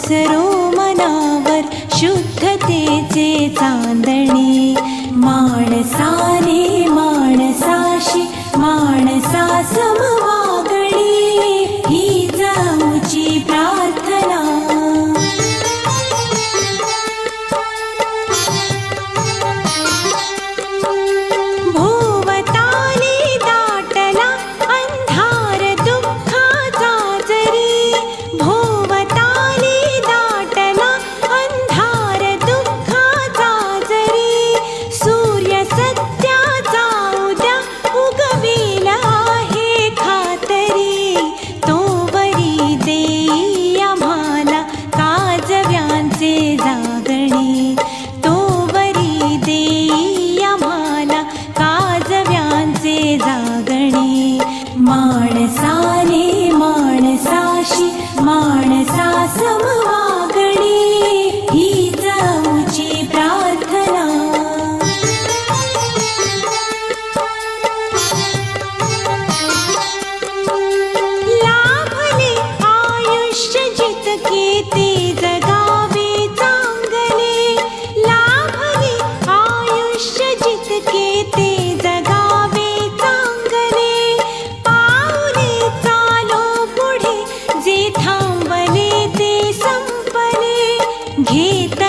ओसरो मनावर शुद्धतेचे चांदणे। माणसाने माणसाशी माणसा समवागणे हीच आमची प्रार्थना। भोवताली दाटला अंधार दुःखाचा जरी, भोवताली दाटला अंधार दुःखाचा जरी, सूर्य सत्याचा उद्या उगवेल आहे खातरी। तोवरी देई आम्हाला काजव्यांचे जागणे, तोवरी देई आम्हाला काजव्यांचे जागणे। माणसाने माणसाशी माणसा समवागणे हीच आमची प्रार्थना। लाभले आयुष्य जितके ते जगावे चांगले, लाभले आयुष्य जितके ते जगावे चांगले। पाऊले चालो पुढे जे थांबले ते संपले, घेत